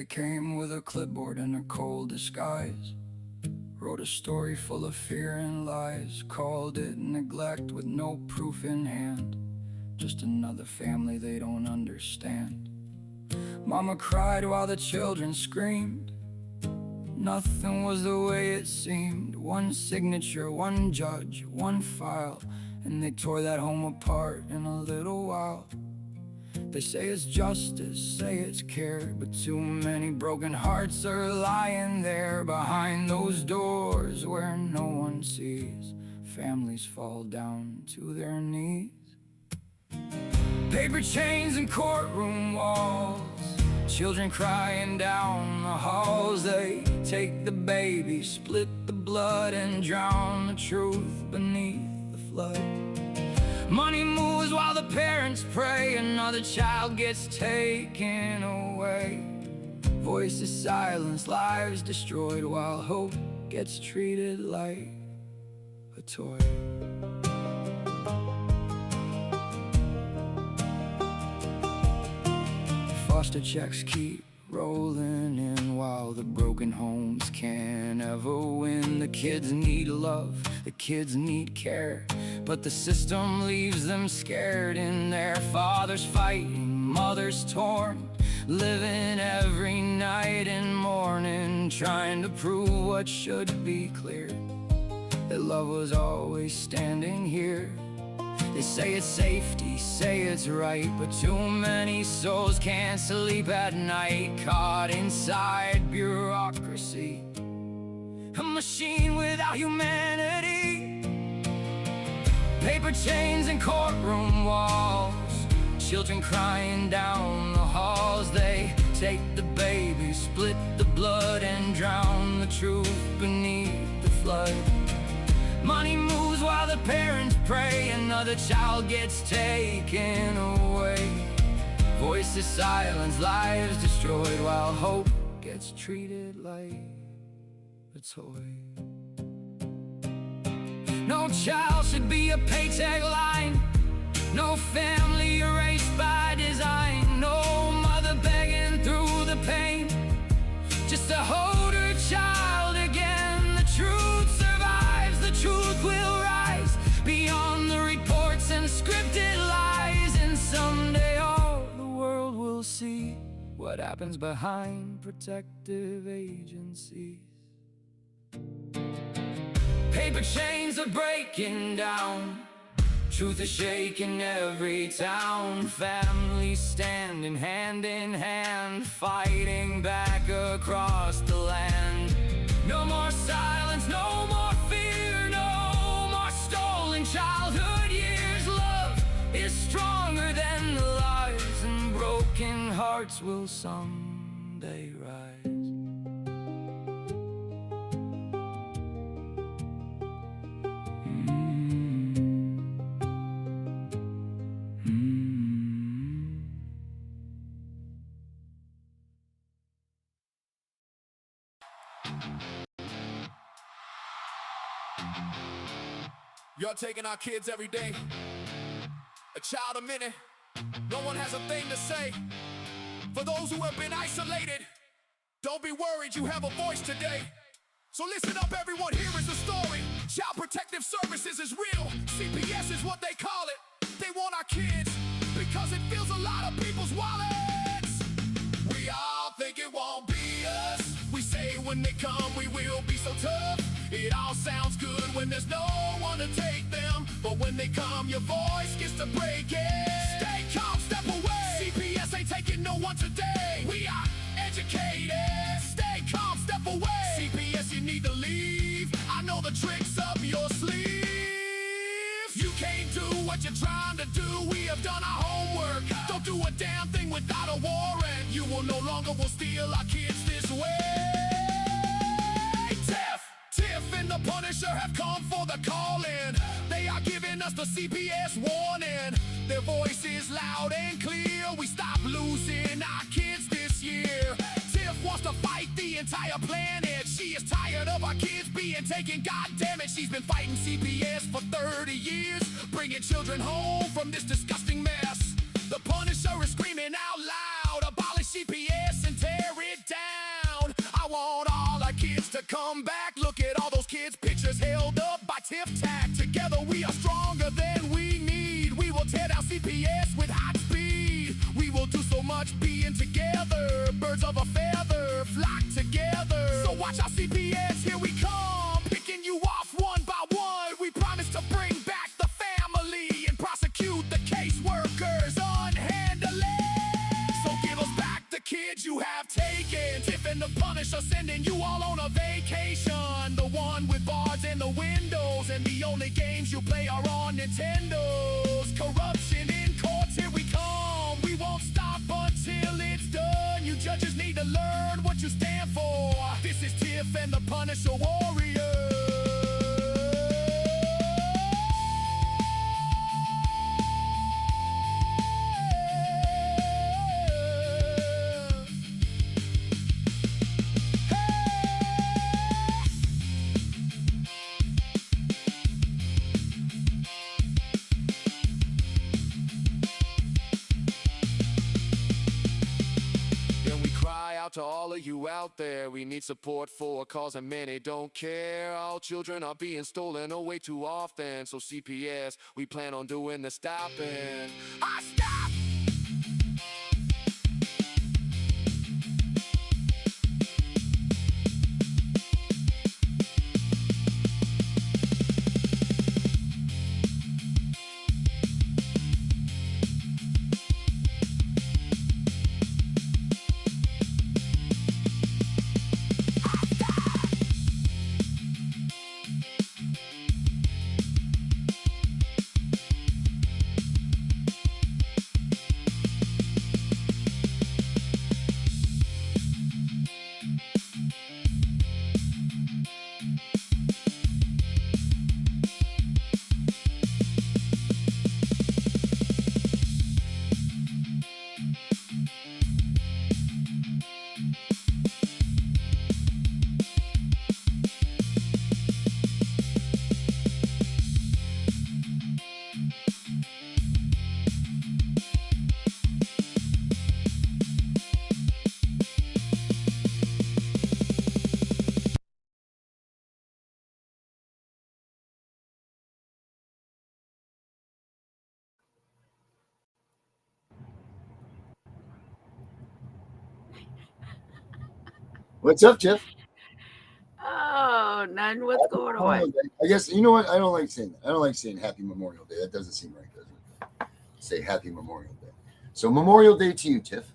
They came with a clipboard and a cold disguise, wrote a story full of fear and lies, called it neglect with no proof in hand. Just another family they don't understand. Mama cried while the children screamed. Nothing was the way it seemed. One signature, one judge, one file, and they tore that home apart in a little while. They say it's justice, say it's care, but too many broken hearts are lying there behind those doors where no one sees. Families fall down to their knees. Paper chains and courtroom walls, children crying down the halls. They take the baby, split the blood, and drown the truth beneath the flood. Money moves while the parents pray. Another child gets taken away. Voices silenced, lives destroyed, while hope gets treated like a toy. Foster checks keep rolling in while the broken homes can't ever win. The kids need love, the kids need care, but the system leaves them scared in their fathers fighting, mothers torn, living every night and morning, trying to prove what should be clear, that love was always standing here. They say it's safety, say it's right, but too many souls can't sleep at night, caught inside bureaucracy, a machine without humanity. Paper chains and courtroom walls, children crying down the halls. They take the baby, split the blood, and drown the truth beneath the flood. Money moves while the parents pray. Another child gets taken away. Voices silenced, lives destroyed, while hope gets treated like a toy. No child should be a paycheck line, no family erased by design, no mother begging through the pain just to hold her child again. The truth survives, the truth will rise beyond the reports and scripted lies, and someday all the world will see what happens behind protective agencies. Paper chains are breaking down, truth is shaking every town. Families standing hand in hand, fighting back across the land. No more silence, no more fear, no more stolen childhood years. Love is stronger than the lies, and broken hearts will someday rise. You're taking our kids every day, a child a minute. No one has a thing to say. For those who have been isolated, don't be worried, you have a voice today. So listen up everyone, here is the story. Child Protective Services is real, CPS is what they call it. They want our kids because it fills a lot of people's wallets. We all think it won't be us. We say when they come we will be so tough. It all sounds good when there's no one to take them, but when they come your voice gets to break it. Stay calm, step away, CPS ain't taking no one today. We are educated. Stay calm, step away, CPS you need to leave. I know the tricks up your sleeve. You can't do what you're trying to do, we have done our homework. Don't do a damn thing without a warrant. You will no longer will steal our kids this way. Tiff and The Punisher have come for the call-in. They are giving us the CPS warning. Their voice is loud and clear. We stop losing our kids this year. Tiff wants to fight the entire planet. She is tired of our kids being taken. God damn it, she's been fighting CPS for 30 years, bringing children home from this disgusting mess. The Punisher is screaming out loud, abolish CPS and tear it down. want all our kids to come back. Look at all those kids' pictures held up by Tiff Tac. Together we are stronger than we need. We will tear down CPS with hot speed. We will do so much being together. Birds of a feather flock together. So watch our CPS, here we come, picking you off one by one. We promise to bring back the family and prosecute the caseworkers unhandily. So give us back the kids you have taken. Tiff and the Punisher sending you all on a vacation. The one with bars in the windows, and the only games you play are on Nintendos. Corruption in courts, here we come. We won't stop until it's done. You judges need to learn what you stand for. This is Tiff and the Punisher Warrior. To all of you out there, we need support for a cause and many don't care. All children are being stolen away too often. So CPS, we plan on doing the stopping. Stop! What's up, Tiff? Oh, none. What's going on? I guess, you know what? I don't like saying that. I don't like saying Happy Memorial Day. That doesn't seem right, does it? Say Happy Memorial Day. So Memorial Day to you, Tiff.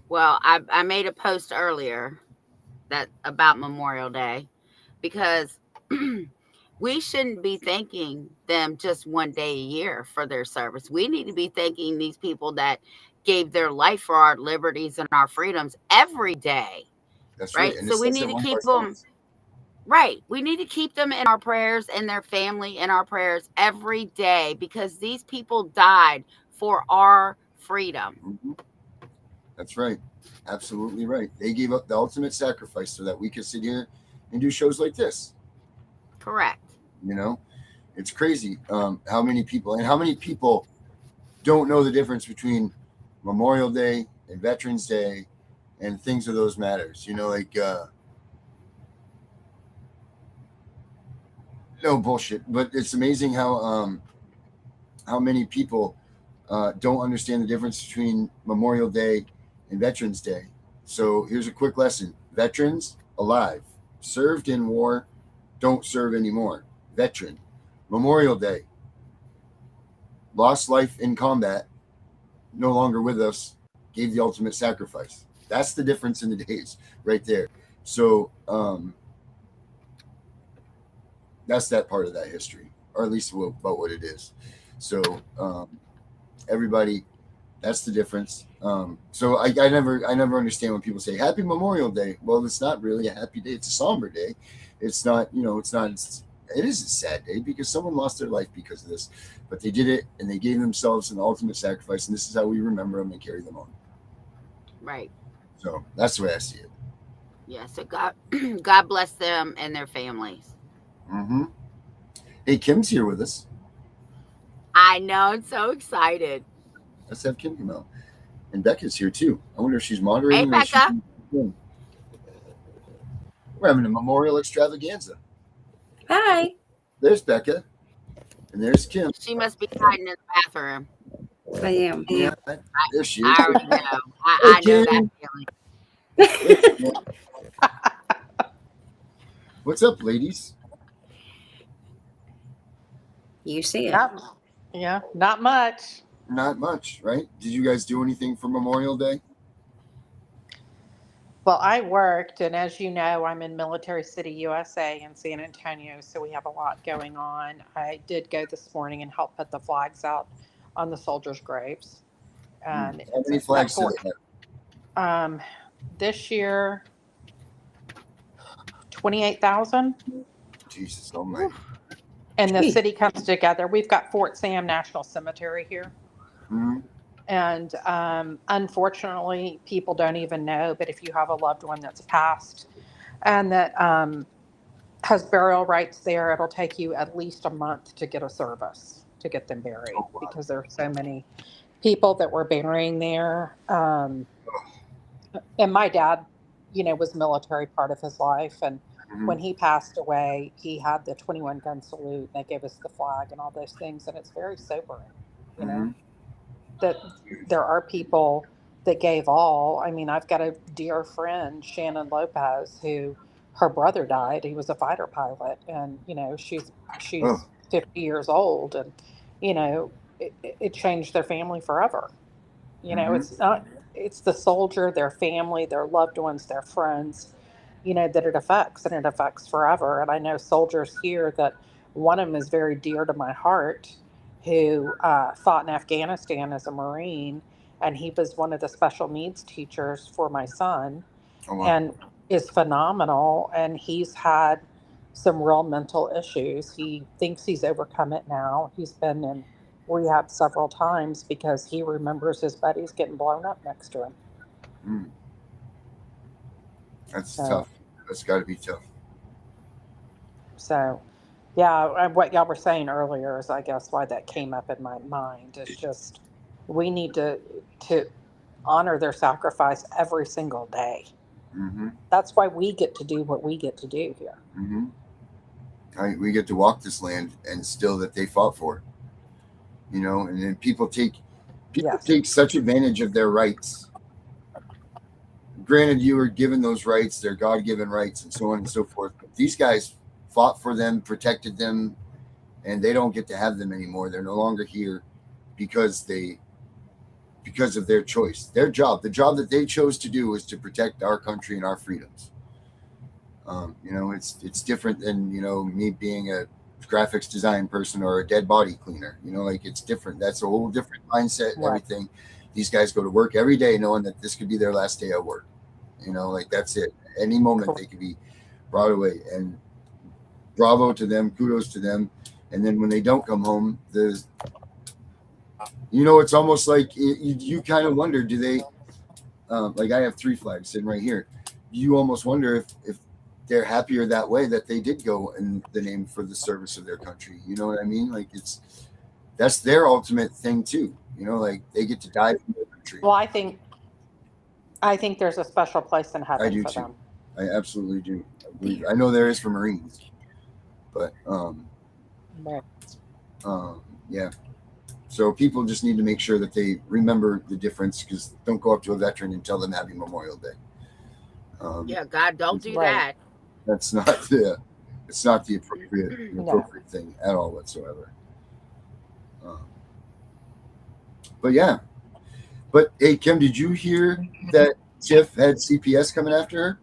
Well, I made a post earlier about Memorial Day because we shouldn't be thanking them just one day a year for their service. We need to be thanking these people that gave their life for our liberties and our freedoms every day. That's right. And so we need to keep them. Right. We need to keep them in our prayers and their family in our prayers every day because these people died for our freedom. Mm-hmm. That's right. Absolutely right. They gave up the ultimate sacrifice so that we could sit here and do shows like this. Correct. You know, it's crazy how many people don't know the difference between Memorial Day and Veterans Day and things of those matters. You know, like no bullshit, but it's amazing how many people don't understand the difference between Memorial Day and Veterans Day. So here's a quick lesson. Veterans, alive, served in war, don't serve anymore. Veteran. Memorial Day, lost life in combat, no longer with us, gave the ultimate sacrifice. That's the difference in the days right there. So that's that part of that history, or at least about what it is. So everybody, that's the difference. So I never understand when people say Happy Memorial Day. Well, it's not really a happy day. It's a somber day. It's not, it is a sad day because someone lost their life because of this, but they did it and they gave themselves an ultimate sacrifice. And this is how we remember them and carry them on. Right. So that's the way I see it. Yeah. So God bless them and their families. Mm-hmm. Hey, Kim's here with us. I know. I'm so excited. Let's have Kim come out. And Becca's here too. I wonder if she's moderating. Hey, Becca. We're having a memorial extravaganza. Hi. There's Becca, and there's Kim. She must be hiding in the bathroom. I am. Yeah, there she is. I already know. I know that feeling. What's up, ladies? You see it. Not much. Not much, right? Did you guys do anything for Memorial Day? Well, I worked, and as you know, I'm in Military City, USA in San Antonio, so we have a lot going on. I did go this morning and help put the flags out on the soldiers' graves. And How many flags do they have? This year, 28,000. Jesus almighty. And the city comes together. We've got Fort Sam National Cemetery here. Mhm. And unfortunately, people don't even know, but if you have a loved one that's passed and that has burial rights there, it'll take you at least a month to get a service, to get them buried, because there are so many people that we're burying there. And my dad, was military part of his life. And when he passed away, he had the 21 gun salute. They gave us the flag and all those things. And it's very sobering, that there are people that gave all. I mean, I've got a dear friend, Shannon Lopez, who her brother died. He was a fighter pilot, and she's 50 years old, and it changed their family forever. It's the soldier, their family, their loved ones, their friends, that it affects, and it affects forever. And I know soldiers here that one of them is very dear to my heart, who fought in Afghanistan as a Marine, and he was one of the special needs teachers for my son, and is phenomenal. And he's had some real mental issues. He thinks he's overcome it now. He's been in rehab several times because he remembers his buddies getting blown up next to him. That's tough. That's got to be tough. So, yeah, what y'all were saying earlier is, I guess, why that came up in my mind. It's just, we need to honor their sacrifice every single day. That's why we get to do what we get to do here. We get to walk this land and still that they fought for. And then people take such advantage of their rights. Granted, you were given those rights, they're God-given rights, and so on and so forth. But these guys fought for them, protected them, and they don't get to have them anymore. They're no longer here because of their choice. Their job, the job that they chose to do, was to protect our country and our freedoms. It's different than me being a graphics design person or a dead body cleaner. It's different. That's a whole different mindset and everything. These guys go to work every day knowing that this could be their last day at work. That's it. Any moment they could be brought away, and bravo to them, kudos to them. And then when they don't come home, it's almost like you kind of wonder, do they, like I have 3 flags sitting right here. You almost wonder if they're happier that way, that they did go in the name for the service of their country. You know what I mean? Like that's their ultimate thing too. They get to die for their country. Well, I think there's a special place in heaven I do for too. them. I absolutely do. I know there is for Marines, but yeah. So people just need to make sure that they remember the difference, because don't go up to a veteran and tell them Happy Memorial Day. God, don't do that. That's not it's not the appropriate thing at all whatsoever. But hey, Kim, did you hear that Tiff had CPS coming after her?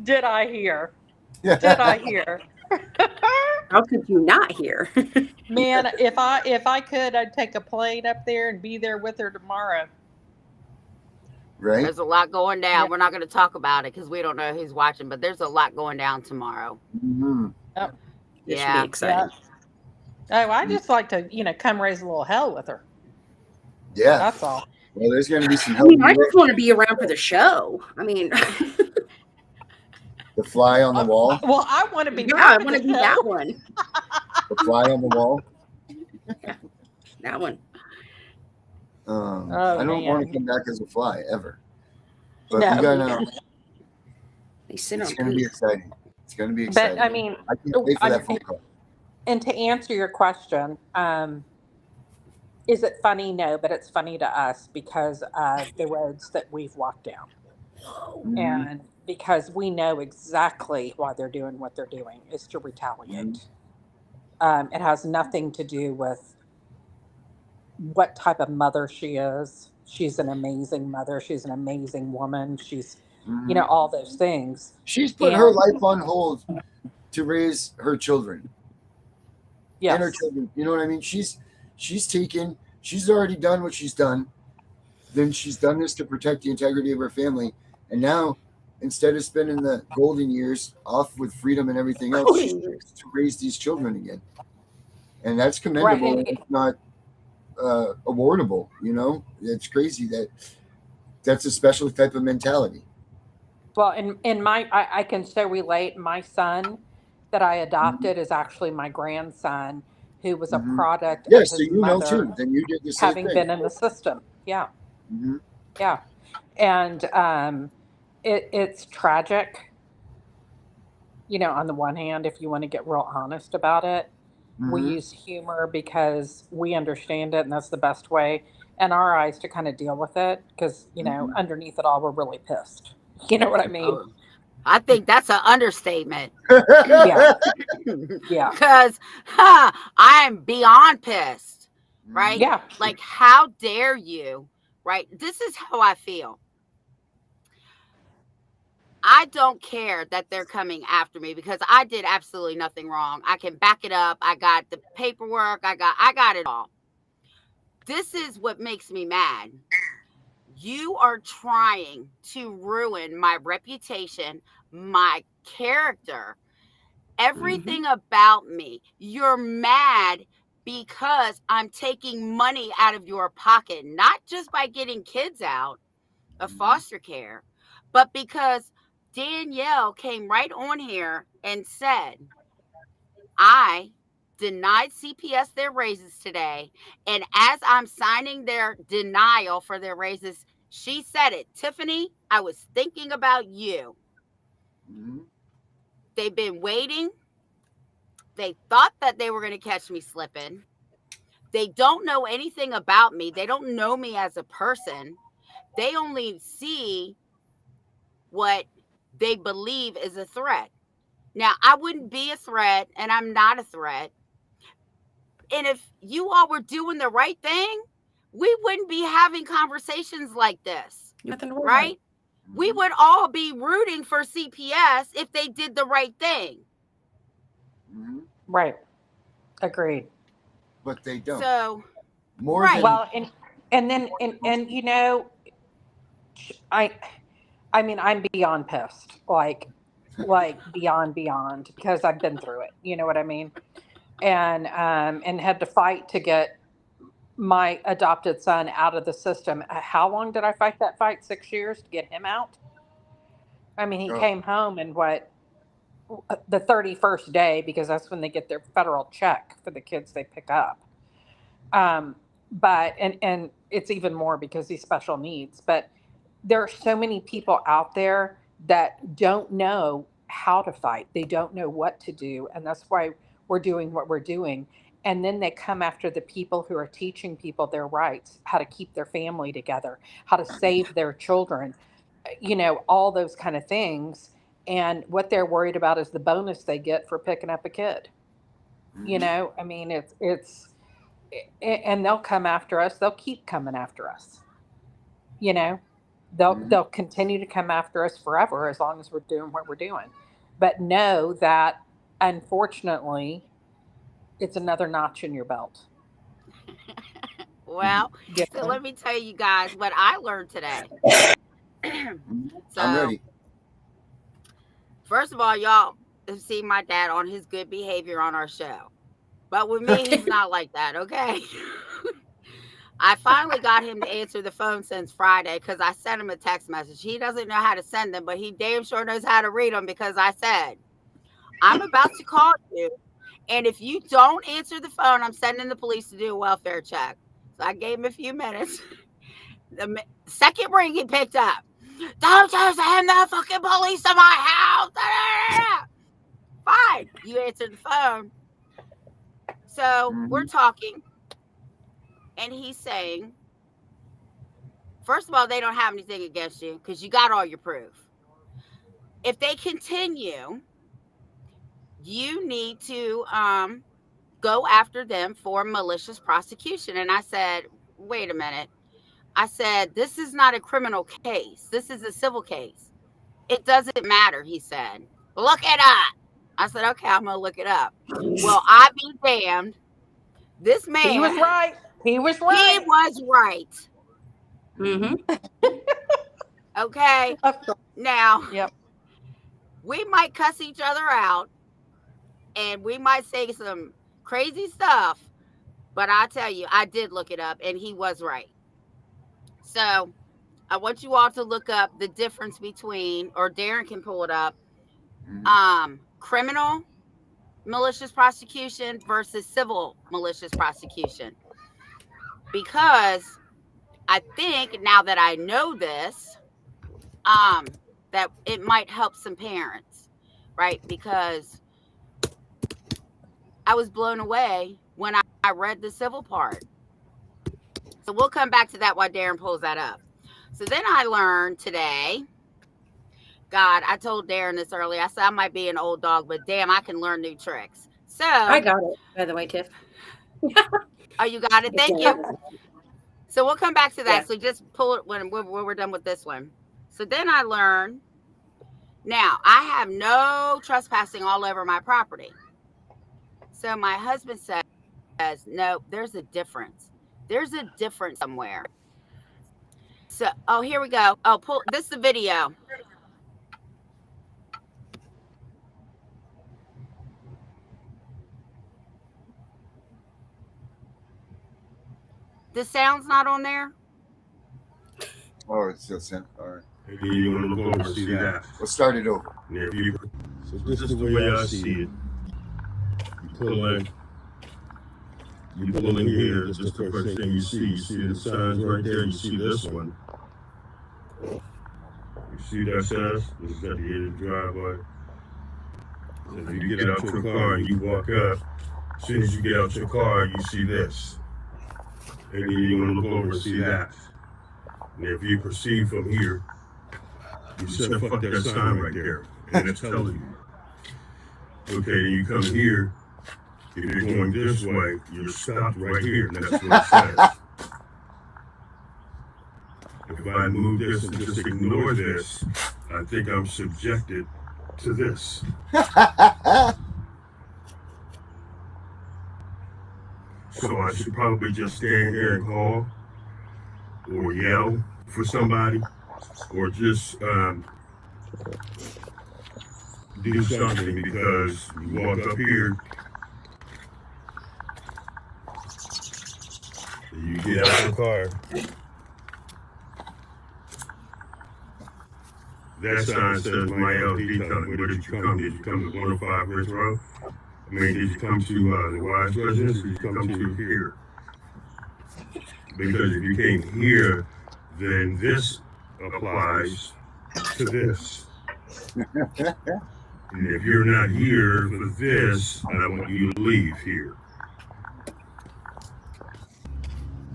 Did I hear? Did I hear? How could you not hear? Man, if I could, I'd take a plane up there and be there with her tomorrow. Right? There's a lot going down. Yeah. We're not going to talk about it because we don't know who's watching, but there's a lot going down tomorrow. Oh. It should be exciting. Oh, I just like to, come raise a little hell with her. Yeah. That's all. Well, there's going to be some hell. I just want to be around for the show. I mean, the fly on the wall. Well, I want to be. Yeah, I want to be that one. The fly on the wall. Yeah, that one. I don't want to man. come back as a fly ever. But No. we gotta. They sit It's on gonna be poop. exciting. It's gonna be But exciting. I mean, I can't wait for that phone call. and to answer your question, is it funny? No, but it's funny to us because of the roads that we've walked down. Mhm, And because we know exactly why they're doing what they're doing is to mhm, retaliate. It has nothing to do with what type of mother she is. She's an amazing mother. She's an amazing woman. She's, mhm. all those things. She's put her And life on hold to raise her children and her yes, children. You know what I mean? She's already done what she's done. Then she's done this to protect the integrity of her family. And now, instead of spending the golden years off with freedom and everything else, she's Golden years. to raise these children again. And that's right. commendable. And it's not awardable. You know, it's crazy that's a special type of mentality. Well, in my, I can so relate. My son that I Mhm, adopted is actually my grandson, who was a mhm. product Yeah, of so his you know mother too. Then you did the same having thing. been in the system. Yeah, Hmm. yeah. And it's tragic, on the one hand, if you want to get real honest about it. We Hmm. use humor because we understand it, and that's the best way in our eyes to kind of deal with it. Because, Hmm. underneath it all, we're really pissed. You know what I mean? Oh, I think that's an understatement. Yeah, yeah, Because I'm beyond pissed, right? yeah. Like, how dare you, right? This is how I feel. I don't care that they're coming after me because I did absolutely nothing wrong. I can back it up. I got the paperwork. I got it all. This is what makes me mad. You are trying to ruin my reputation, my character, Hmm. everything about me. You're mad because I'm taking money out of your pocket, not just by getting kids out of foster care, but because Danielle came right on here and said, I denied CPS their raises today. And as I'm signing their denial for their raises, she said it. Tiffany, I was thinking about you. Hmm. They've been waiting. They thought that they were going to catch me slipping. They don't know anything about me. They don't know me as a person. They only see what they believe is a threat. Now, I wouldn't be a threat, and I'm not a threat. And if you all were doing the right thing, we wouldn't be having conversations like this, Nothing to worry about. right? We would all be rooting for CPS if they did the right thing. Hmm. Right. Agreed. But they don't. So, More right. than Well, and then and I I mean, I'm beyond pissed. Like beyond because I've been through it. You know what I mean? And had to fight to get my adopted son out of the system. How long did I fight that fight? 6 years to get him out? I mean, he oh, came home and the 31st day, because that's when they get their federal check for the kids they pick up. Um, but and it's even more because he's special needs. But there are so many people out there that don't know how to fight. They don't know what to do, and that's why we're doing what we're doing. And then they come after the people who are teaching people their rights, how to keep their family together, how to save their children, all those kind of things. And what they're worried about is the bonus they get for picking up a kid. mhm, I mean, and they'll come after us. They'll keep coming after us. You know, mhm, they'll continue to come after us forever as long as we're doing what we're doing. But know that unfortunately, it's another notch in your belt. mhm, Well, You so know? let me tell you guys what I learned today. mhm. I'm So, ready. first of all, y'all have seen my dad on his good behavior on our show. But with me, he's not like that, okay? I finally got him to answer the phone since Friday because I sent him a text message. He doesn't know how to send them, but he damn sure knows how to read them because I said, I'm about to call you. And if you don't answer the phone, I'm sending the police to do a welfare check. So I gave him a few minutes. The second ring he picked up. Don't you send the fucking police to my house. Fine. You answered the phone. So we're talking. And he's saying, first of all, they don't have anything against you because you got all your proof. If they continue, you need to go after them for malicious prosecution. And I said, wait a minute. I said, this is not a criminal case. This is a civil case. It doesn't matter, he said. Look it up. I said, okay, I'm going to look it up. Well, I be damned. This man. He was right. He was He right. was right. Mm-hmm. Okay. Now, Yep. we might cuss each other out and we might say some crazy stuff, but I tell you, I did look it up and he was right. So I want you all to look up the difference between, or Darren can pull it up, criminal malicious prosecution versus civil malicious prosecution. Because I think now that I know this, that it might help some parents, right? Because I was blown away when I read the civil part. So we'll come back to that while Darren pulls that up. So then I learned today, God, I told Darren this earlier. I said I might be an old dog, but damn, I can learn new tricks. So I got it, by the way, Tiff. Oh, you got it? Thank you. So we'll come back to that. Yeah. So just pull it when we're done with this one. So then I learned, now I have no trespassing all over my property. So my husband says, no, there's a difference. There's a difference somewhere. So, oh, here we go. Oh, this is the video. The sound's not on there? Oh, it's still sent. All right. Maybe you want to look over and see that. Let's start it over. And if you, so this is the way I see it. You pull in here, this is the first thing you see. You see the signs right there, you see this one. You see that sign? This is at the end of the driveway. So if you get out your car and you walk up, as soon as you get out your car, you see this. And then you want to look over and see that. And if you proceed from here, you set the fuck that sign right there, and it tells you. Okay, then you come here. If you're going this way, you're stopped right here, and that's what it says. If I move this and just ignore this, I think I'm subjected to this. So I should probably just stand here and call, or yell for somebody, or just do something, because you walk up here, you get out of the car. That sign says my LD coming. Where did you come? Did you come to 105 Ridge Road? I mean, did you come to the Wise residence, or did you come to here? Because if you came here, then this applies to this. And if you're not here for this, I want you to leave here.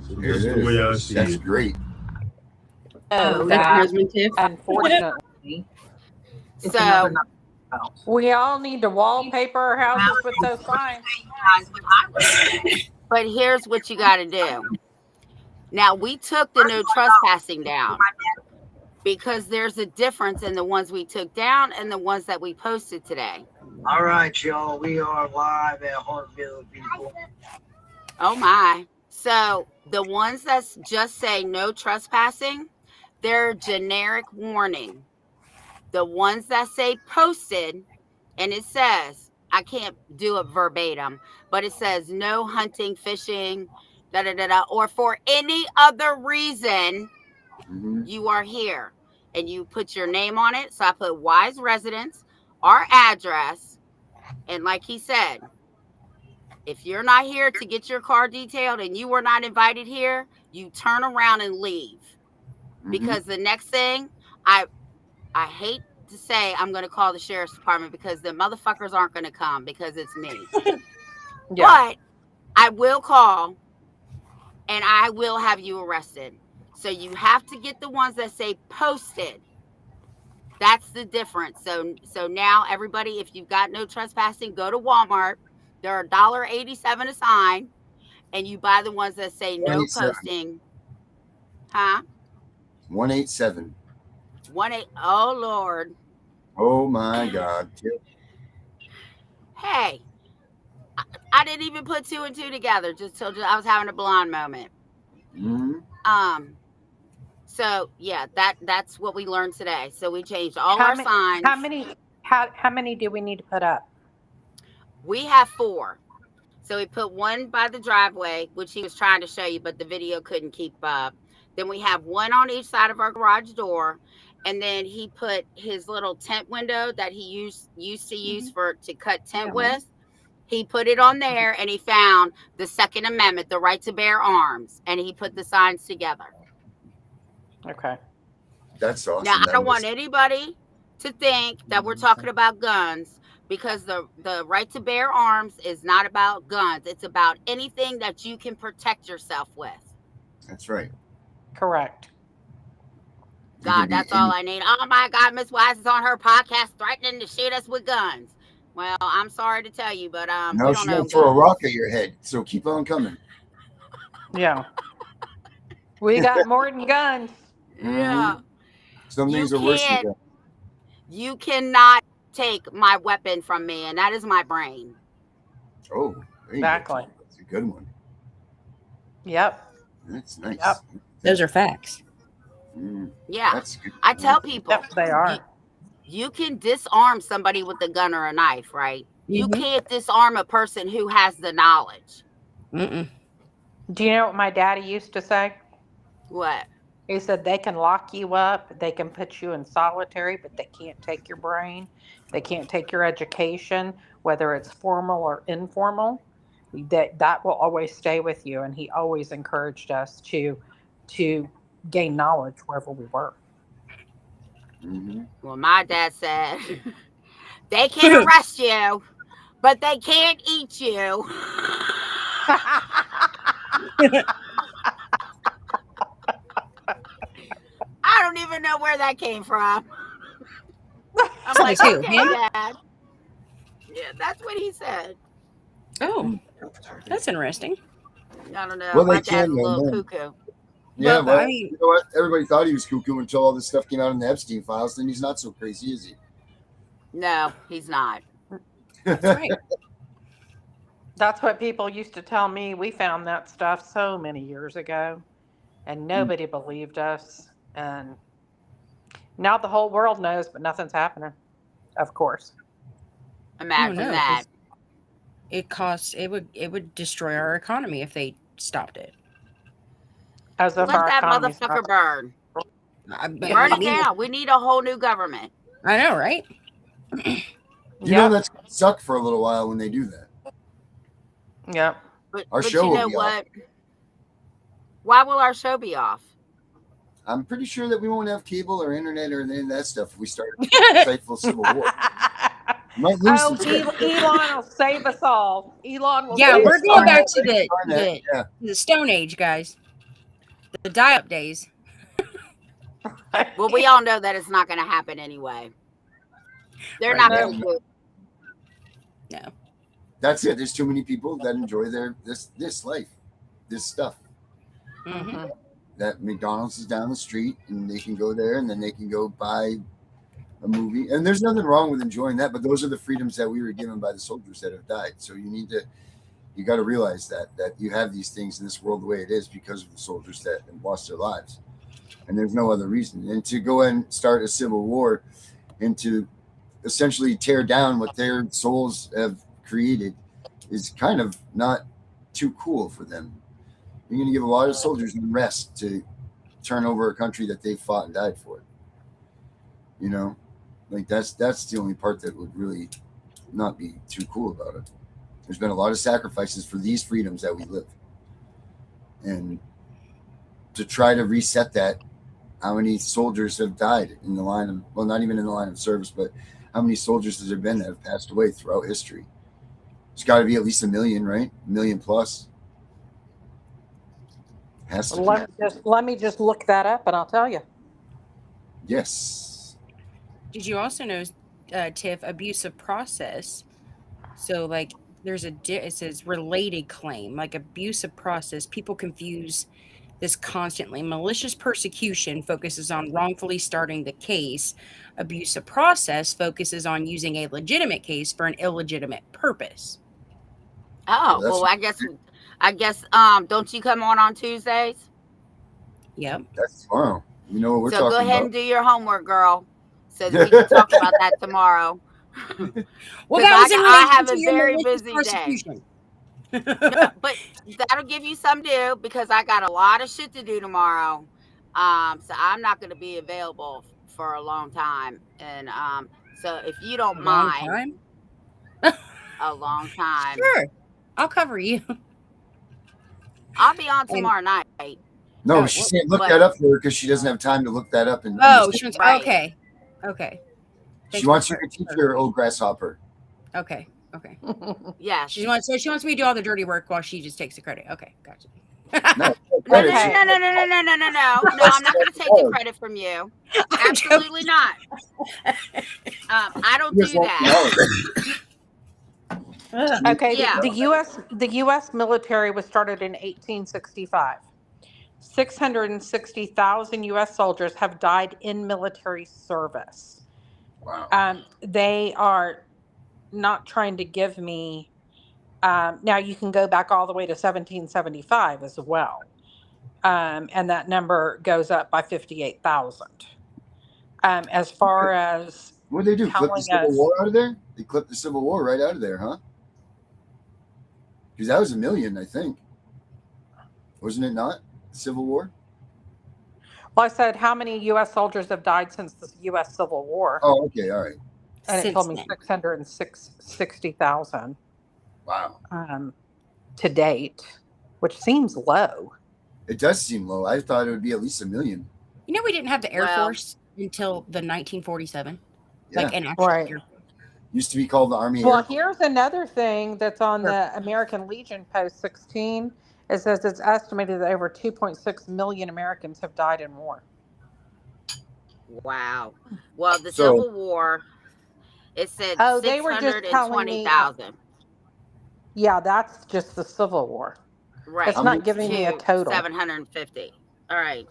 So Here that's it the way I is. see That's it. great. Oh, that- that me, Tiff. Unfortunately, So we all need to wallpaper our houses with those signs. but here's what you got to do. Now, we took the no trespassing down because there's a difference in the ones we took down and the ones that we posted today. All right, y'all. We are live at Huntville, people. Oh my. So the ones that just say no trespassing, they're generic warning. The ones that say posted, and it says, I can't do it verbatim, but it says no hunting, fishing, or for any other reason you are here. And you put your name on it. So I put Wise Residence, our address, and like he said, If you're not here to get your car detailed and you were not invited here, you turn around and leave. Because the next thing, I hate to say I'm going to call the sheriff's department because the motherfuckers aren't going to come because it's me. But I will call and I will have you arrested. So you have to get the ones that say posted. That's the difference. So now everybody, if you've got no trespassing, go to Walmart. They're $1.87 a sign, and you buy the ones that say no 187. posting. Huh? 187. 18. Oh Lord. Oh my God. Hey, I didn't even put 2 and 2 together. Just I was having a blonde moment. So yeah, that's what we learned today. So we changed all our signs. How many do we need to put up? We have 4. So we put 1 by the driveway, which he was trying to show you, but the video couldn't keep up. Then we have 1 on each side of our garage door. And then he put his little tent window that he used to use to cut tent with. He put it on there, and he found the Second Amendment, the right to bear arms, and he put the signs together. Okay. That's awesome. Now, I don't want anybody to think that we're talking about guns, because the right to bear arms is not about guns. It's about anything that you can protect yourself with. That's right. Correct. God, that's all I need. Oh my God, Miss Wise is on her podcast threatening to shoot us with guns. Well, I'm sorry to tell you, but no, she's gonna throw a rock at your head. So keep on coming. Yeah. We got more than guns. Yeah. Some things are worse than guns. You cannot take my weapon from me, and that is my brain. Oh, exactly. That's a good one. Yep. That's nice. Yep. Those are facts. Yeah. That's good. I tell people. Yep, they are. You can disarm somebody with a gun or a knife, right? You can't disarm a person who has the knowledge. Do you know what my daddy used to say? What? He said they can lock you up, they can put you in solitary, but they can't take your brain. They can't take your education, whether it's formal or informal. That will always stay with you. And he always encouraged us to gain knowledge wherever we were. Well, my dad said they can arrest you, but they can't eat you. I don't even know where that came from. I'm like, okay, Dad. Yeah, that's what he said. Oh, that's interesting. I don't know. Well, my dad's a little cuckoo. Yeah, well, I mean, you know what? Everybody thought he was cuckoo until all this stuff came out in the Epstein files. Then he's not so crazy, is he? No, he's not. That's right. That's what people used to tell me. We found that stuff so many years ago, and nobody believed us. And now the whole world knows, but nothing's happening. Of course. Imagine that. It would destroy our economy if they stopped it. Let that motherfucker burn. Burn it down. We need a whole new government. I know, right? You know that's gonna suck for a little while when they do that. Yep. Our show will be off. Why will our show be off? I'm pretty sure that we won't have cable or internet or any of that stuff if we start a insightful civil war. Elon will save us all. Elon will. Yeah, we're going back to the Stone Age, guys. The die-up days. Well, we all know that it's not going to happen anyway. They're not going to do it. No. That's it. There's too many people that enjoy this life, this stuff. That McDonald's is down the street and they can go there and then they can go buy a movie. And there's nothing wrong with enjoying that, but those are the freedoms that we were given by the soldiers that have died. So you got to realize that you have these things in this world the way it is because of the soldiers that lost their lives. And there's no other reason. And to go and start a civil war and to essentially tear down what their souls have created is kind of not too cool for them. You're going to give a lot of soldiers unrest to turn over a country that they fought and died for. You know, like that's the only part that would really not be too cool about it. There's been a lot of sacrifices for these freedoms that we live. And to try to reset that, how many soldiers have died in the line of, well, not even in the line of service, but how many soldiers has there been that have passed away throughout history? It's got to be at least 1 million, right? 1 million plus. Has to Let me just look that up and I'll tell you. Yes. Did you also know, Tiff, abusive process? So, like, there's it says related claim, like abusive process. People confuse this constantly. Malicious persecution focuses on wrongfully starting the case. Abusive process focuses on using a legitimate case for an illegitimate purpose. Oh, well, I guess, don't you come on Tuesdays? Yep. That's tomorrow. You know what we're So talking about. go ahead and do your homework, girl, so that we can talk about that tomorrow. Well, that was in relation I have to a your very malicious busy prosecution. day. No, but that'll give you some due because I got a lot of shit to do tomorrow. So I'm not going to be available for a long time. And so if you don't mind, a long time. Sure, I'll cover you. I'll be on tomorrow night. No, she's saying look that up for her because she doesn't have time to look that up. And she wants, okay. She wants you to teach her, old grasshopper. Okay. Yeah. She wants me to do all the dirty work while she just takes the credit. Okay, gotcha. No. I'm not going to take the credit from you. Absolutely not. I don't do that. Okay. Yeah. The U.S. military was started in 1865. 660,000 U.S. soldiers have died in military service. Wow. They are not trying to give me. Now you can go back all the way to 1775 as well, and that number goes up by 58,000. As far as what did they do? Clip the Civil War out of there? They clipped the Civil War right out of there, huh? Because that was 1 million, I think. Wasn't it not? Civil War? Well, I said how many U.S. soldiers have died since the U.S. Civil War? Oh, okay, all right. And it told me 660,000. Wow. To date, which seems low. It does seem low. I thought it would be at least 1 million. You know, we didn't have the Air Force until the 1947. Yeah. Like an actual Air Force. Used to be called the Army. Well, here's another thing that's on the American Legion Post 16. It says it's estimated that over 2.6 million Americans have died in war. Wow. Well, the Civil War, it said 620,000. Yeah, that's just the Civil War. Right. It's not giving me a total. 750. All right.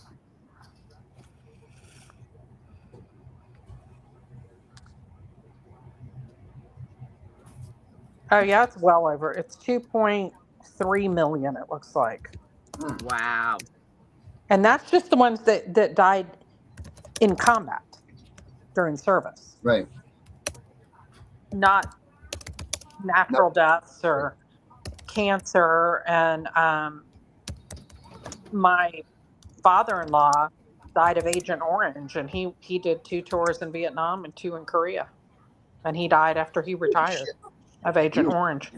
Oh, yeah, it's well over. It's 2.3 million, it looks like. Wow. And that's just the ones that died in combat during service. Right. Not natural deaths or cancer. And my father-in-law died of Agent Orange, and he did 2 tours in Vietnam and 2 in Korea. And he died after he retired of Agent Orange.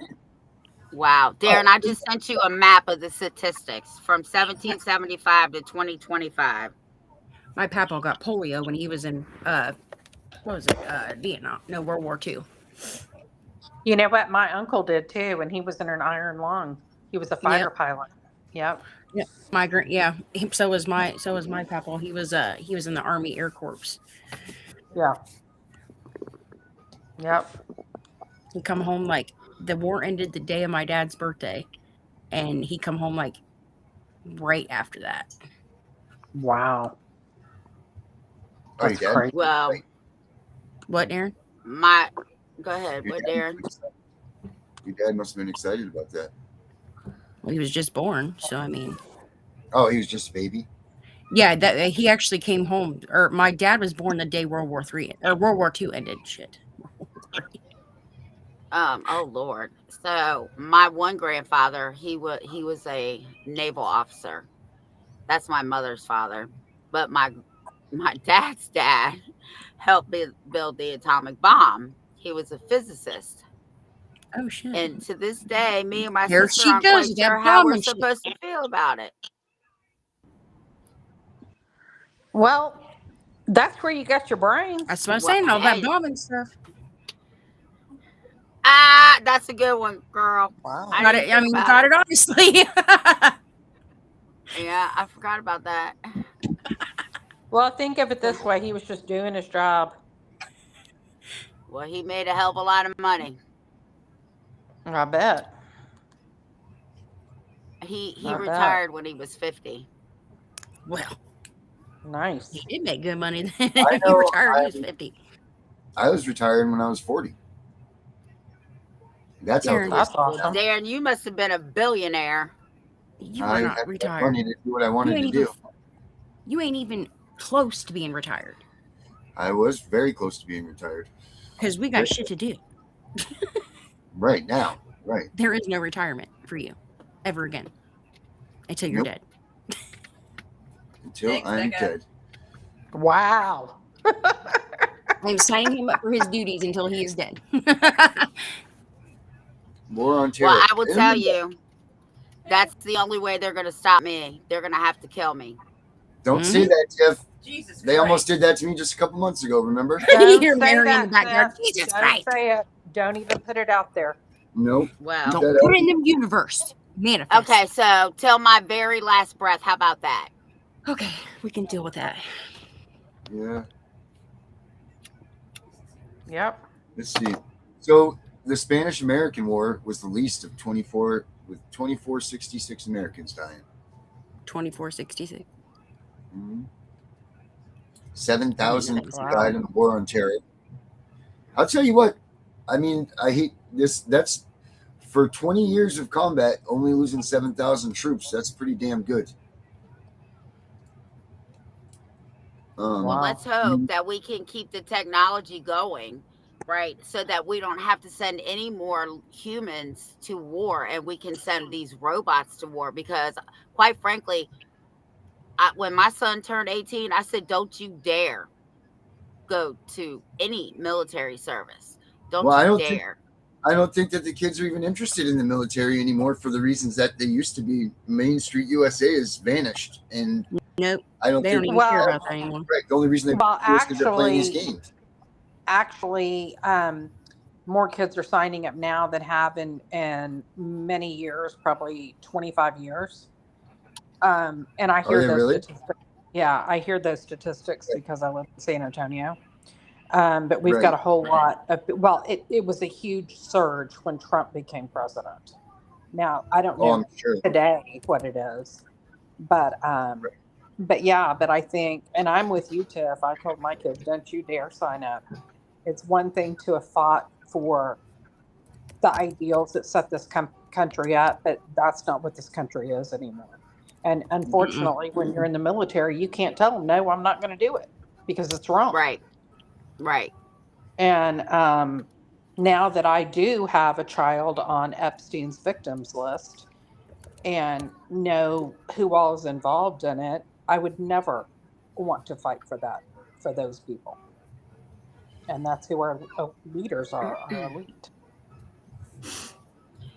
Wow. Darren, I just sent you a map of the statistics from 1775 to 2025. My papa got polio when he was in, Vietnam? No, World War II. You know what? My uncle did too, and he was in an iron lung. He was a fighter pilot. Yep. Yeah. Migrant. Yeah. So was my papa. He was in the Army Air Corps. Yeah. Yep. He come home like the war ended the day of my dad's birthday, and he come home like right after that. Wow. That's crazy. Well, what, Darren? Go ahead. What, Darren? Your dad must have been excited about that. Well, he was just born, so I mean. Oh, he was just a baby. Yeah, that he actually came home. Or my dad was born the day World War II ended. Shit. Oh Lord. So my one grandfather, he was a naval officer. That's my mother's father. But my dad's dad helped build the atomic bomb. He was a physicist. Oh shit! And to this day, me and my There sister she aren't goes quite with sure that how bomb we're and shit. supposed to feel about it. Well, that's where you got your brains. That's what I'm Well, saying. All that hey, bombing stuff. that's a good one, girl. Wow. I Got didn't it. I think mean, you about got it. it honestly. Yeah, I forgot about that. Well, think of it this way: he was just doing his job. Well, he made a hell of a lot of money. I bet. He I bet. retired when he was 50. Well, Nice. he did make good money then. I He know. retired when he was 50. I was retired when I was 40. That's how Darren, close. That's awesome. Darren, you must have been a billionaire. you I are had not enough retired. money to do what I wanted to do. You ain't even close to being retired. I was very close to being retired. Because we got shit to do. Right now. Right. There is no retirement for you ever again until you're Nope. dead. Until Thanks, I'm Becca. dead. Wow. I'm signing him up for his duties until he is dead. War on terror. Well, I will tell you, that's the only way they're going to stop me. They're going to have to kill me. Don't say that, Tiff. Jesus They Christ. almost did that to me just a couple months ago, remember? Don't You're say Mary in that, the backyard. Tiff. Jesus Don't Christ. say it. Don't even put it out there. Nope. Well, Keep Don't that put out. it in the universe. Manifest. okay, so till my very last breath. How about that? Okay, we can deal with that. Yeah. Yep. Let's see. So the Spanish-American War was the least of 24, with 2466 Americans dying. 2466. 7,000 Wow. died in the War on Terror. I'll tell you what. I mean, I hate this. That's for 20 years of combat, only losing 7,000 troops. That's pretty damn good. Well, Wow. let's hope that we can keep the technology going, right? So that we don't have to send any more humans to war and we can send these robots to war. Because, quite frankly, when my son turned 18, I said, don't you dare go to any military service. Don't Well, you dare. I don't think that the kids are even interested in the military anymore for the reasons that they used to be. Main Street USA has vanished, and Nope. I don't They think don't even care about that anymore. right. The only reason they Well, do is because they're playing these games. Actually, more kids are signing up now than have in many years, probably 25 years. And I hear they those really? statistics. Yeah, I hear those statistics because I live in San Antonio. But we've Right. got a whole lot of, well, it was a huge surge when Trump became president. Now, I don't Oh, know I'm sure. today what it is, but yeah, but I think, and I'm with you, Tiff. I told my kids, don't you dare sign up. It's one thing to have fought for the ideals that set this country up, but that's not what this country is anymore. And unfortunately, when you're in the military, you can't tell them, no, I'm not going to do it because it's wrong. Right. Right. And now that I do have a child on Epstein's victims list and know who all is involved in it, I would never want to fight for that, for those people. And that's who our leaders are, our elite.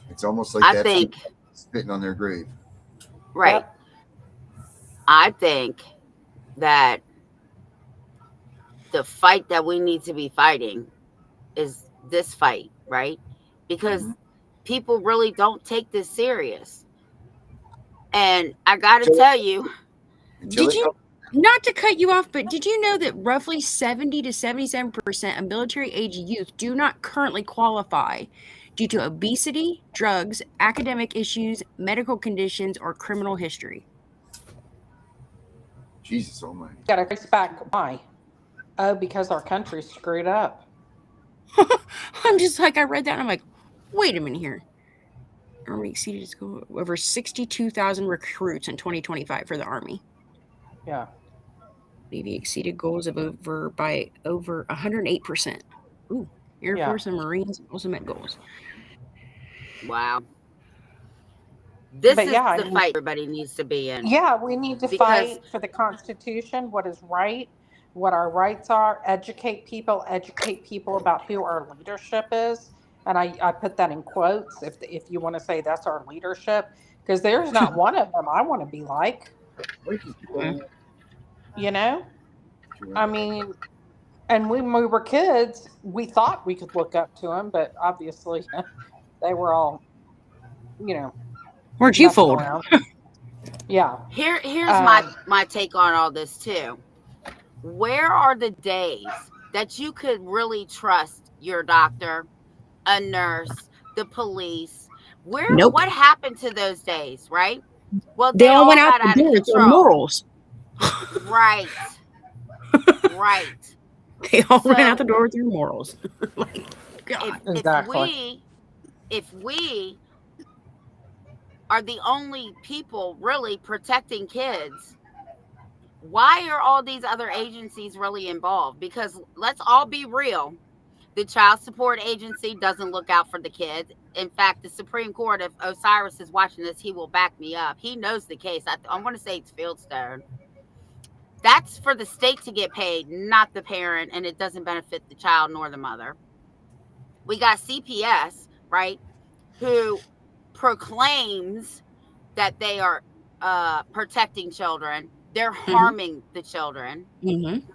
It's almost like I that's think, spitting on their grave. right. Yep. I think that the fight that we need to be fighting is this fight, right? Because people really don't take this serious. And I got to tell you, Until Did it you, comes- not to cut you off, but did you know that roughly 70 to 77% of military age youth do not currently qualify due to obesity, drugs, academic issues, medical conditions, or criminal history? Jesus almighty. Got to trace back why? Oh, because our country's screwed up. I'm just like, I read that and I'm like, wait a minute here. Army exceeded its goal over 62,000 recruits in 2025 for the Army. Yeah. Navy exceeded goals of by over 108%. Ooh, Air Force and Marines also met goals. wow. This But is the fight everybody needs to be in. Yeah, we need to fight for the Constitution, what is right, what our rights are, educate people about who our leadership is, And I put that in quotes if you want to say that's our leadership, because there's not one of them I want to be like, you know? I mean, and when we were kids, we thought we could look up to them, but obviously they were all, We're messing twofold. around. Yeah. Here's my take on all this too. Where are the days that you could really trust your doctor, a nurse, the police? Nope. What happened to those days, right? Well, They all went out got the door with their morals. Right. Right. They all ran out the door with their morals. Like, God. Exactly. If we are the only people really protecting kids, why are all these other agencies really involved? Because let's all be real. The child support agency doesn't look out for the kids. In fact, the Supreme Court, if Osiris is watching this, he will back me up. He knows the case. I want to say it's Fieldstone. That's for the state to get paid, not the parent, and it doesn't benefit the child nor the mother. We got CPS, right, who proclaims that they are protecting children. They're harming the children. Mm-hmm.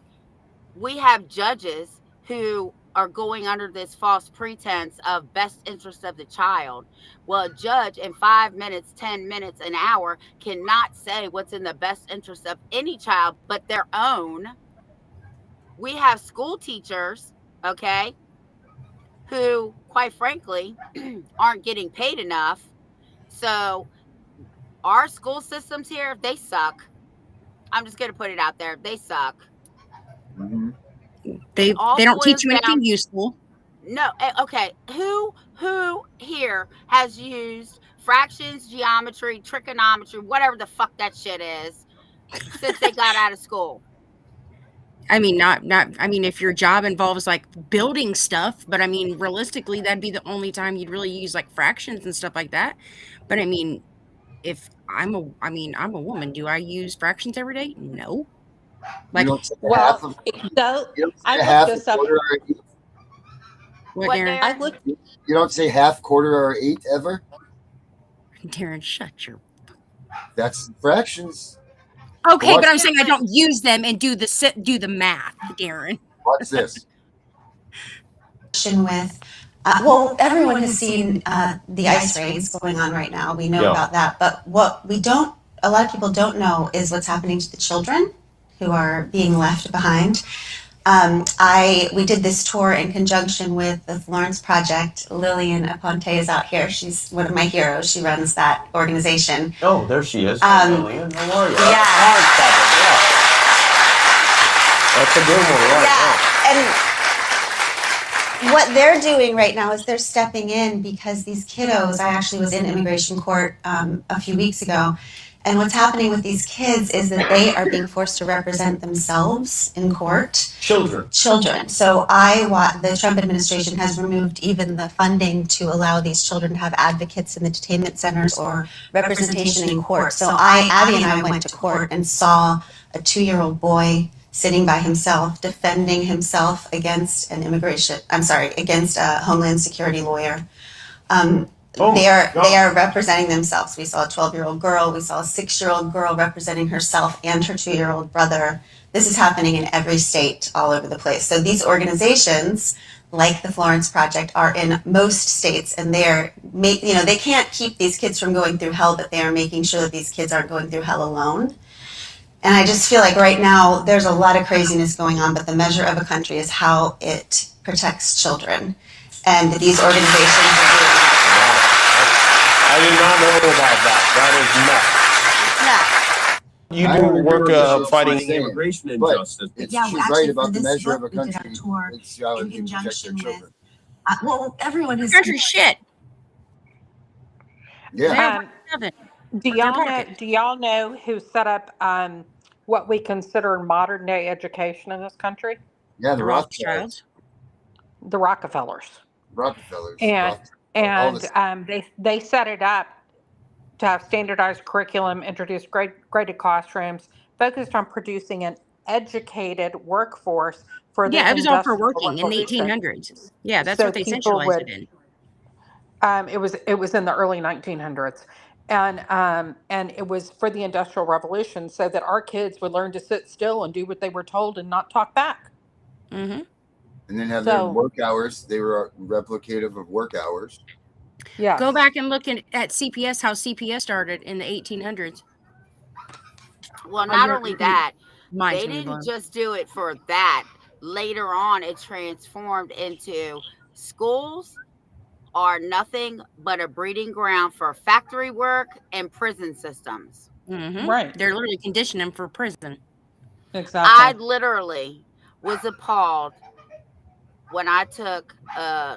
We have judges who are going under this false pretense of best interest of the child. Well, a judge in 5 minutes, 10 minutes, an hour cannot say what's in the best interest of any child but their own. We have school teachers, okay, who, quite frankly, aren't getting paid enough. So our school systems here, they suck. I'm just going to put it out there. They suck. Mm-hmm. They don't teach you anything useful. No. Okay. Who here has used fractions, geometry, trigonometry, whatever the fuck that shit is, since they got out of school? I mean, I mean, if your job involves like building stuff, but I mean, realistically, that'd be the only time you'd really use like fractions and stuff like that. But I mean, I'm a woman. Do I use fractions every day? No. Like, I looked this up. What, Darren? You don't say half, quarter, or eighth ever? Darren, shut your... That's fractions. Okay, but I'm saying I don't use them and do the math, Darren. What's this? With well, everyone has seen the ice raids going on right now. We know about that, but what a lot of people don't know is what's happening to the children who are being left behind. We did this tour in conjunction with the Florence Project. Lillian Aponte is out here. She's one of my heroes. She runs that organization. Oh, there she is. Lillian, how are you? Yeah. That's a good one, right? Yeah. And what they're doing right now is they're stepping in because these kiddos, I actually was in immigration court a few weeks ago, and what's happening with these kids is that they are being forced to represent themselves in court. Children. So the Trump administration has removed even the funding to allow these children to have advocates in the detainment centers or representation in court. So Abby and I went to court and saw a 2-year-old boy sitting by himself, defending himself against against a Homeland Security lawyer. They are representing themselves. We saw a 12-year-old girl. We saw a 6-year-old girl representing herself and her 2-year-old brother. This is happening in every state all over the place. So these organizations, like the Florence Project, are in most states, and they can't keep these kids from going through hell, but they are making sure that these kids aren't going through hell alone. And I just feel like right now there's a lot of craziness going on, but the measure of a country is how it protects children. And these organizations are doing that. I did not know about that. That is nuts. You do work fighting immigration injustice. She's right about the measure of a country. It's how it can protect their children. Well, everyone has... Country shit. Yeah. Do y'all know who set up what we consider modern day education in this country? Yeah, the Rothschilds. The Rockefellers. And they set it up to have standardized curriculum, introduce graded classrooms, focused on producing an educated workforce for the it was all for industrial working in the revolution. 1800s. Yeah, that's what they centralized it in. It was in the early 1900s, and it was for the Industrial Revolution, so that our kids would learn to sit still and do what they were told and not talk back. Mm-hmm. And then have their work hours. They were replicative of work hours. Yeah. Go back and look at CPS, how CPS started in the 1800s. Well, not only that, they didn't blown. just do it for that. Later on, it transformed into schools are nothing but a breeding ground for factory work and prison systems. Mm-hmm. Right. They're literally conditioning them for prison. Exactly. I literally was appalled when I took a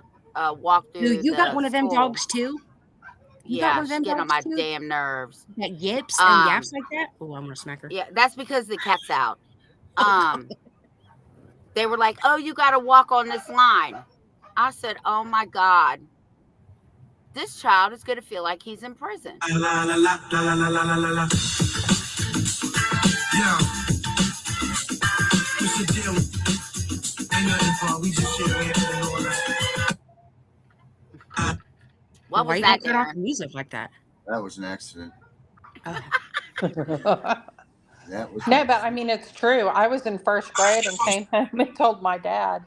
walk through. Dude, you got one of them dogs too? You got one of them getting on dogs my too? damn nerves. That yips and yaps like that? Oh, I'm gonna smack her. Yeah, that's because the cat's out. They were like, "Oh, you got to walk on this line." I said, "Oh my God, this child is going to feel like he's in prison." La la la la la la la la la. Yo, what's the deal? Ain't nothing wrong. We just shit here and all that. What Why was you that, cut off Darren? the music like that? That was an accident. That was No, but I mean, it's true. I was in first grade and came home and told my dad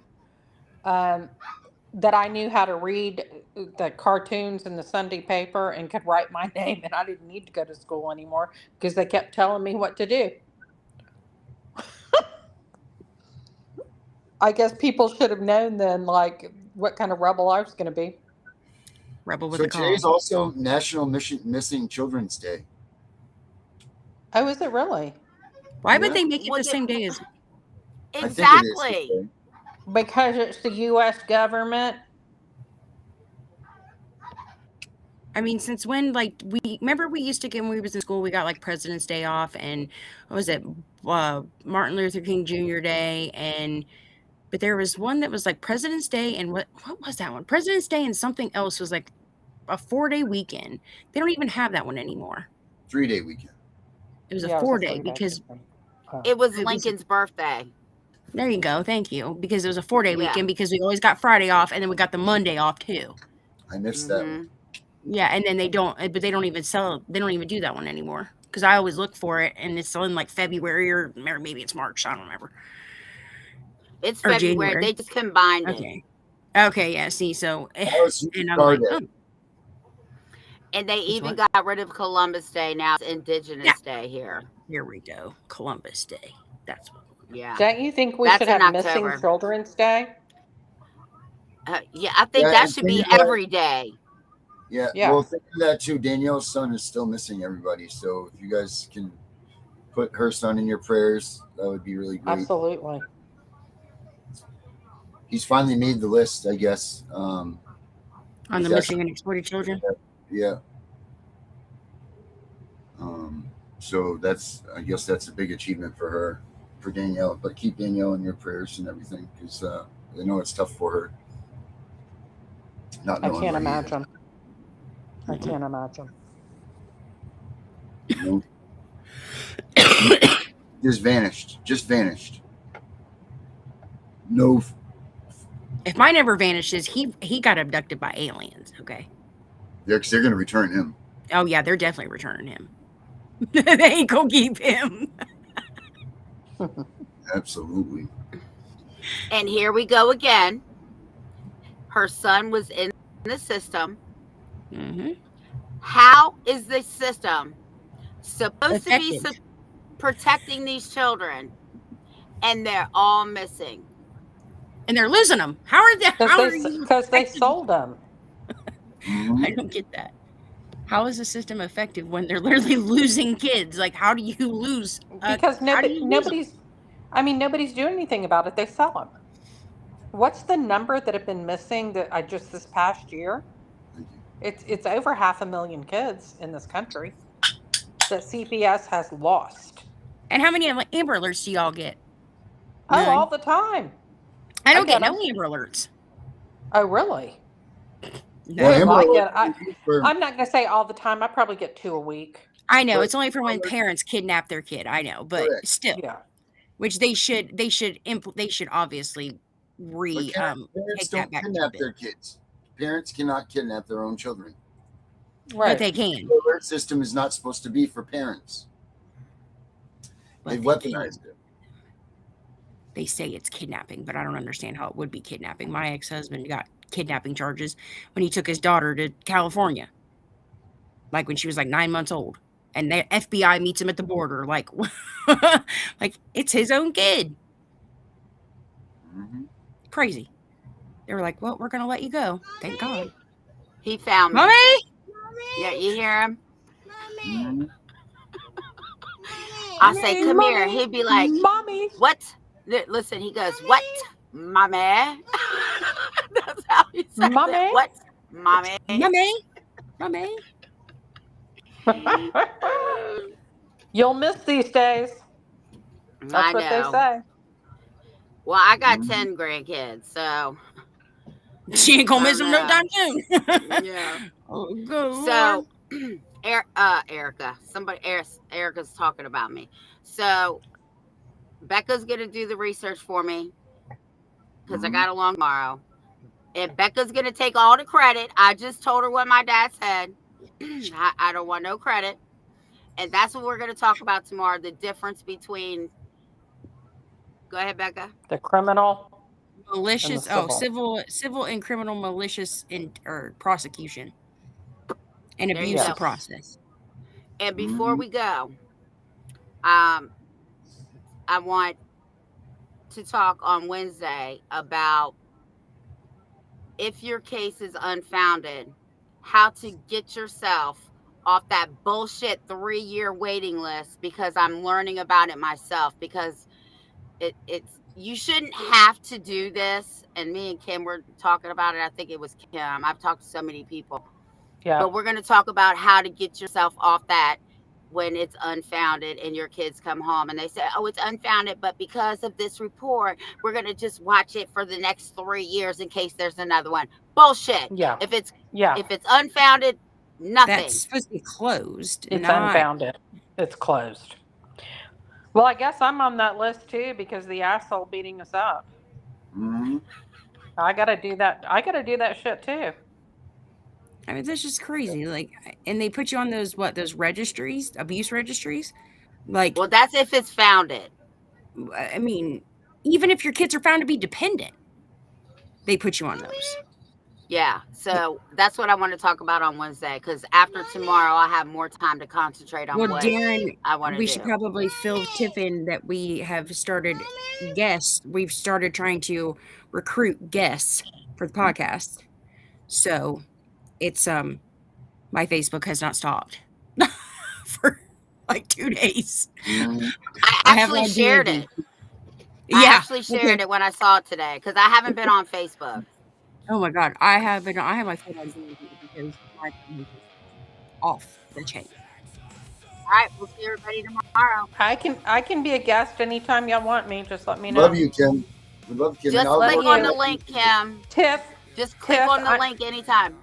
that I knew how to read the cartoons in the Sunday paper and could write my name, and I didn't need to go to school anymore because they kept telling me what to do. I guess people should have known then, like, what kind of rebel I was going to be. Rebel with so a call. today is also National Missing Children's Day. Oh, is it really? Why would they make it the same day as? Exactly. Because it's the U.S. government. I mean, since when? Like, remember we used to get when we was in school, we got like President's Day off, and what was it, Martin Luther King Jr. Day, but there was one that was like President's Day, and what was that one? President's Day and something else was like a 4-day weekend. They don't even have that one anymore. 3-day weekend. It was a 4-day because it was Lincoln's birthday. There you go. Thank you. Because it was a 4-day weekend because we always got Friday off and then we got the Monday off too. I missed that one. Yeah, and then they don't even do that one anymore. Because I always look for it and it's still in like February or maybe it's March. I don't remember. It's February. January. They just combined it. Okay, yeah. See, so and I'm like, and they even got rid of Columbus Day. Now it's Indigenous Day here. Here we go. Columbus Day. That's what. Yeah. Don't you think we should have Missing Children's Day? Yeah, I think that should be every day. Yeah. Well, think of that too. Danielle's son is still missing, everybody. So if you guys can put her son in your prayers, that would be really great. Absolutely. He's finally made the list, I guess. On the missing and exploited children? Yeah. So I guess that's a big achievement for her, for Danielle. But keep Danielle in your prayers and everything, because I know it's tough for her. I can't imagine. I can't imagine. You know? Just vanished. No. If mine ever vanishes, he got abducted by aliens. Okay. Yeah, because they're going to return him. Oh yeah, they're definitely returning him. They ain't gonna keep him. Absolutely. And here we go again. Her son was in the system. Mm-hmm. How is the system supposed to be protecting these children, and they're all missing? And they're losing them. How are they? Because they sold them. I don't get that. How is the system effective when they're literally losing kids? Like, how do you lose? Because nobody's doing anything about it. They sell them. What's the number that have been missing this past year? It's over 500,000 kids in this country that CPS has lost. And how many Amber Alerts do y'all get? Oh, none. All the time. I don't get no Amber Alerts. Oh, really? No. I'm not going to say all the time. I probably get 2 a week. I know. It's only for when parents kidnap their kid. I know, but still. Yeah. Which they should obviously parents don't kidnap their kids. Parents cannot kidnap their own children. But they can. The alert system is not supposed to be for parents. They've weaponized it. They say it's kidnapping, but I don't understand how it would be kidnapping. My ex-husband got kidnapping charges when he took his daughter to California, like when she was like 9 months old, and the FBI meets him at the border, like, like it's his own kid. Mm-hmm. Crazy. They were like, "Well, we're gonna let you go." Thank God. He found me. Mommy. Yeah, you hear him? Mm-hmm. I say, "Come here." He'd be like, "Mommy." What? Listen, he goes, "What, mommy?" That's how he says Mommy? it. What, mommy? Mommy. You'll miss these days. That's what they say. Well, I got 10 grandkids, so she ain't gonna miss them no time soon. Yeah. Oh, good So, Erica's talking about me. So, Becca's gonna do the research for me because I got along tomorrow, and Becca's gonna take all the credit. I just told her what my dad said. I don't want no credit, and that's what we're gonna talk about tomorrow. The difference between. Go ahead, Becca. The criminal. Malicious, civil. civil and criminal malicious or prosecution and abuse of process. And before we go, I want to talk on Wednesday about if your case is unfounded, how to get yourself off that bullshit 3-year waiting list, because I'm learning about it myself, because it's you shouldn't have to do this. And me and Kim were talking about it. I think it was Kim. I've talked to so many people. Yeah. But we're going to talk about how to get yourself off that when it's unfounded and your kids come home and they say, "Oh, it's unfounded, but because of this report, we're going to just watch it for the next 3 years in case there's another one." Bullshit. Yeah. If it's unfounded, nothing. That's supposed to be closed. It's unfounded. It's closed. Well, I guess I'm on that list too, because the asshole beating us up. Mm-hmm. I gotta do that. I gotta do that shit too. I mean, that's just crazy. Like, and they put you on those registries, abuse registries. Like, well, that's if it's founded. I mean, even if your kids are found to be dependent, they put you on those. Yeah, so that's what I want to talk about on Wednesday, because after tomorrow, I'll have more time to concentrate on what Darren, I want to do. We should probably fill Tiff in that we have started guests. We've started trying to recruit guests for the podcast. So it's my Facebook has not stopped for like 2 days. I actually shared it. Yeah, I actually shared it when I saw it today, because I haven't been on Facebook. Oh my God, I have my phone on because my phone is off the chain. All right, we'll see everybody tomorrow. I can be a guest anytime y'all want me. Just let me know. Love you, Kim. We love Kim. Just click on the link, Kim. Tiff. Just click on the link anytime.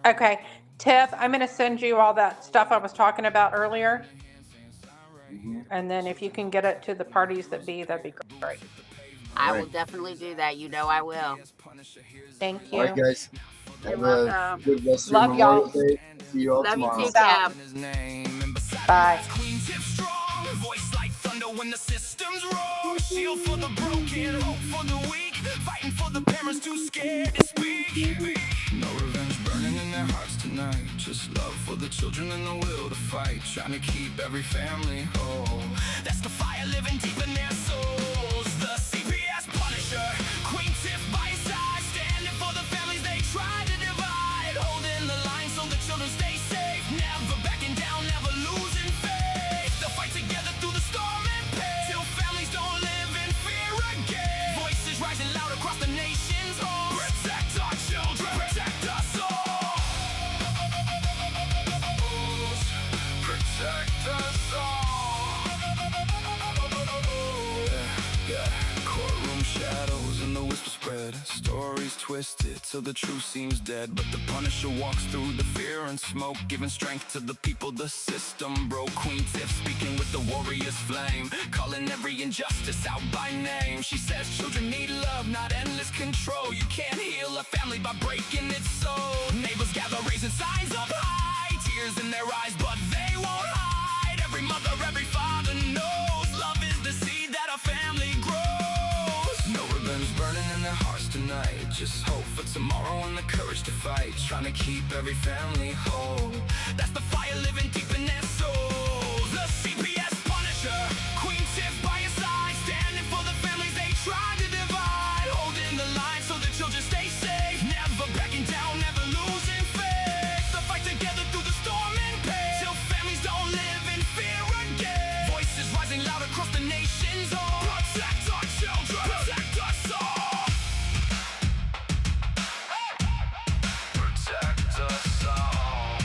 Okay, Tiff, I'm going to send you all that stuff I was talking about earlier. Mm-hmm. And then if you can get it to the parties that'd be great. I will definitely do that. You know I will. Thank you. All right, guys. Have a good rest of your y'all. Day. See you all tomorrow. Love you too, Cam. Bye. Queen Tiff strong, voice like thunder when the systems roar. Shield for the broken, hope for the weak, fighting for the parents too scared to speak. No revenge burning in their hearts tonight. Just love for the children and the will to fight. Trying to keep every family whole. That's the fire living deep in their souls. The CPS Punisher, Queen Tiff by his side, standing for the families they try to divide, holding the line so the children stay safe, never backing down, never losing faith. They'll fight together through the storm and pain, till families don't live in fear again. Voices rising loud across the nation's homes. Protect our children, protect us all. Protect us all. Courtroom shadows and the whisper spread. Stories twisted till the truth seems dead. But the Punisher walks through the fear and smoke, giving strength to the people the system broke. Queen Tiff speaking with the warrior's flame, calling calling every injustice out by name. She says children need love, not endless control. You can't heal a family by breaking its soul. Neighbors gather raising signs up high, tears in their eyes but they won't hide. Every mother, every father knows love is the seed that a family grows. No ribbons burning in their hearts tonight, just hope for tomorrow and the courage to fight. Trying to keep every family whole, that's the fire living deep in their souls. The CPS Punisher, Queen Tiff by your side, standing for the families they tried to divide. Holding the line so the children stay safe, never backing down, never losing faith. The fight together through the storm and pain, till families don't live in fear again. Voices rising loud across the nation's all. Protect our children, protect us all. Protect us all.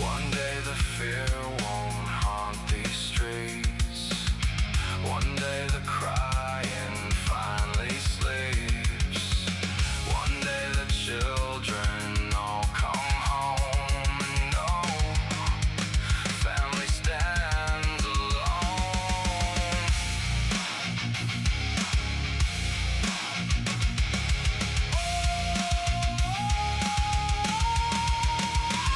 One day the fear won't haunt these streets. One day the crying finally sleeps. One day the children all come home and know family stands alone.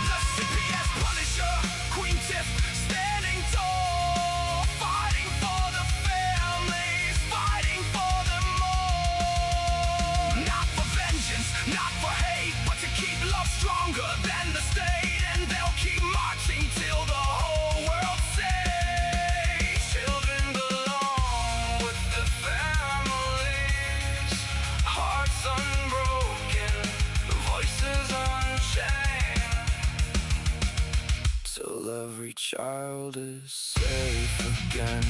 The CPS Punisher, Queen Tiff, standing tall, fighting for the families, fighting for them all. Not for vengeance, not for hate, but to keep love stronger than the state. And they'll keep marching till the whole world says children belong with the families. Hearts unbroken, voices unchained, till every child is safe again.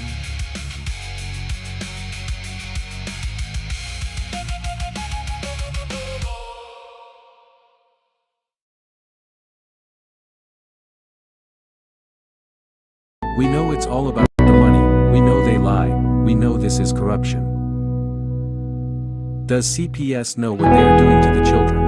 We know it's all about the money, we know they lie, we know this is corruption. Does CPS know what they are doing to the children?